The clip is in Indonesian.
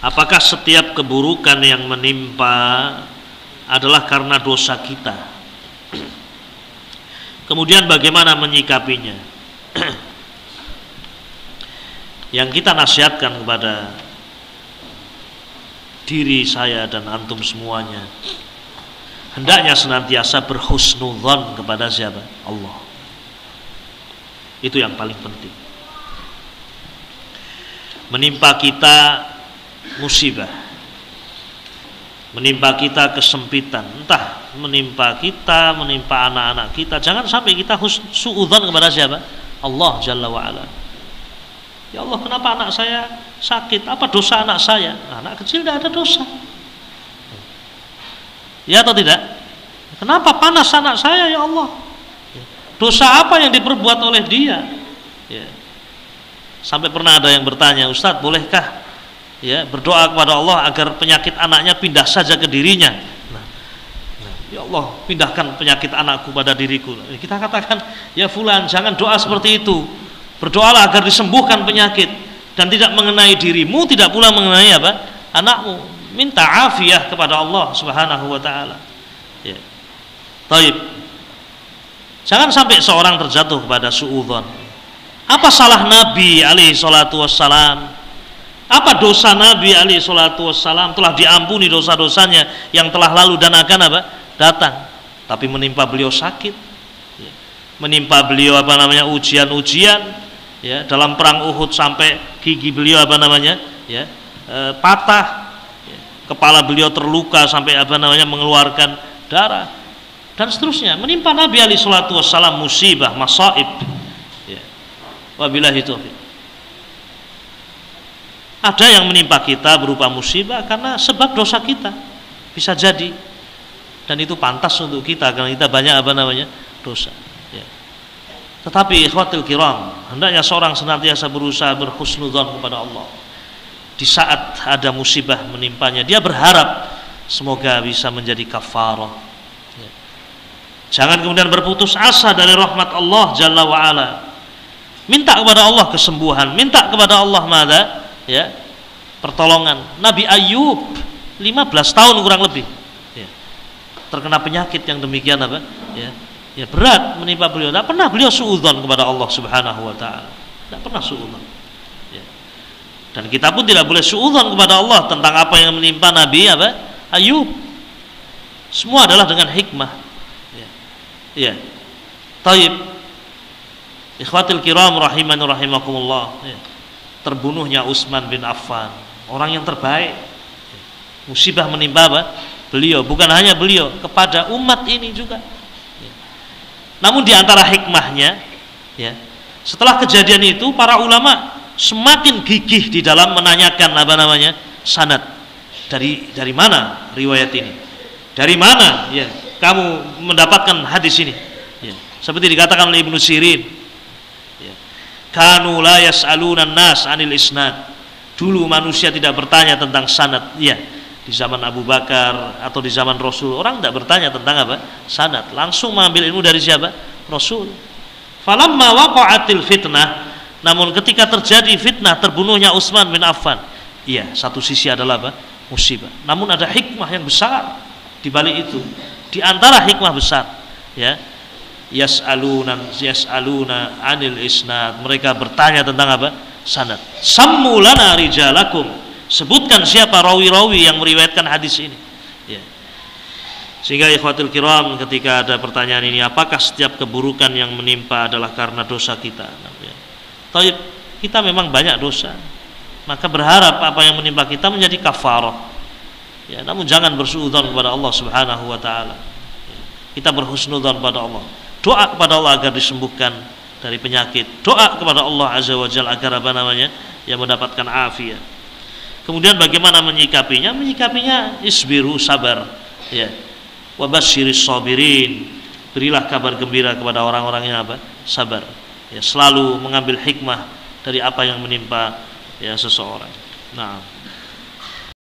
Apakah setiap keburukan yang menimpa adalah karena dosa kita? Kemudian bagaimana menyikapinya? Yang kita nasihatkan kepada diri saya dan antum semuanya, hendaknya senantiasa berhusnudzon kepada siapa? Allah. Itu yang paling penting. Menimpa kita musibah, menimpa kita kesempitan, entah menimpa kita, menimpa anak-anak kita, jangan sampai kita suudzon kepada siapa? Allah Jalla wa'ala. Ya Allah, kenapa anak saya sakit? Apa dosa anak saya? Anak kecil tidak ada dosa. Ya atau tidak? Kenapa panas anak saya ya Allah? Dosa apa yang diperbuat oleh dia? Ya. Sampai pernah ada yang bertanya, Ustadz, bolehkah ya berdoa kepada Allah agar penyakit anaknya pindah saja ke dirinya? Ya Allah, pindahkan penyakit anakku pada diriku. Kita katakan, ya fulan, jangan doa seperti itu. Berdoalah agar disembuhkan penyakit dan tidak mengenai dirimu, tidak pula mengenai apa? Anakmu. Minta afiah kepada Allah Subhanahu wa taala. Ya. Taib. Jangan sampai seorang terjatuh kepada suudzon. Apa salah Nabi alaihi salatu wassalam? Apa dosa Nabi alaihi salatu wassalam? Telah diampuni dosa-dosanya yang telah lalu dan akan apa? Datang. Tapi menimpa beliau sakit. Ya. Menimpa beliau apa namanya? Ujian-ujian. Ya, dalam perang Uhud sampai gigi beliau apa namanya? Ya, patah. Ya. Kepala beliau terluka sampai apa namanya? Mengeluarkan darah. Dan seterusnya. Menimpa Nabi alaihi salatu wassalam musibah, masaib. Ya. Wabillahi taufiq. Ada yang menimpa kita berupa musibah karena sebab dosa kita, bisa jadi, dan itu pantas untuk kita karena kita banyak apa namanya dosa. Ya. Tetapi ikhwatul kiram, hendaknya seorang senantiasa berusaha berhusnudzon kepada Allah. Di saat ada musibah menimpanya, dia berharap semoga bisa menjadi kafarah. Ya. Jangan kemudian berputus asa dari rahmat Allah Jalla wa'ala. Minta kepada Allah kesembuhan, minta kepada Allah mada? Ya, pertolongan. Nabi Ayub 15 tahun kurang lebih ya, terkena penyakit yang demikian apa? Ya berat menimpa beliau. Tidak pernah beliau suudzon kepada Allah Subhanahu wa taala. Tidak pernah suudzon. Ya. Dan kita pun tidak boleh suudzon kepada Allah tentang apa yang menimpa Nabi apa? Ayub. Semua adalah dengan hikmah. Ya. Ya. Taib. Ikhwatil kiram rahimani rahimakumullah. Ya. Terbunuhnya Utsman bin Affan, orang yang terbaik. Musibah menimpa apa? Beliau, bukan hanya beliau, kepada umat ini juga. Namun di antara hikmahnya, ya, setelah kejadian itu para ulama semakin gigih di dalam menanyakan apa namanya sanad. Dari mana riwayat ini? Dari mana ya kamu mendapatkan hadis ini? Ya. Seperti dikatakan oleh Ibnu Sirin. Kanu la yas'aluna nas 'anil isnad. Dulu manusia tidak bertanya tentang sanad. Ya, di zaman Abu Bakar atau di zaman Rasul orang tidak bertanya tentang apa? Sanad. Langsung mengambil ilmu dari siapa? Rasul. Falamma waqa'atil fitnah, namun ketika terjadi fitnah terbunuhnya Utsman bin Affan. Iya, satu sisi adalah apa? Musibah. Namun ada hikmah yang besar di balik itu. Di antara hikmah besar, ya. Yas'aluna 'anil isnad, mereka bertanya tentang apa? Sanad. Sammu lana rijalakum, sebutkan siapa rawi-rawi yang meriwayatkan hadis ini. Ya. Sehingga ikhwatul kiram, ketika ada pertanyaan ini, apakah setiap keburukan yang menimpa adalah karena dosa kita? Ya. Taib, kita memang banyak dosa, maka berharap apa yang menimpa kita menjadi kafarah. Ya, namun jangan bersuudzon kepada Allah Subhanahu wa taala. Ya. Kita berhusnudzon kepada Allah. Doa kepada Allah agar disembuhkan dari penyakit. Doa kepada Allah Azza wa Jalla agar apa namanya? Yang mendapatkan afiat. Kemudian bagaimana menyikapinya? Menyikapinya isbiru, sabar. Ya. Wa basyiris sabirin. Berilah kabar gembira kepada orang-orang yang apa? Sabar. Ya, selalu mengambil hikmah dari apa yang menimpa ya seseorang. Nah.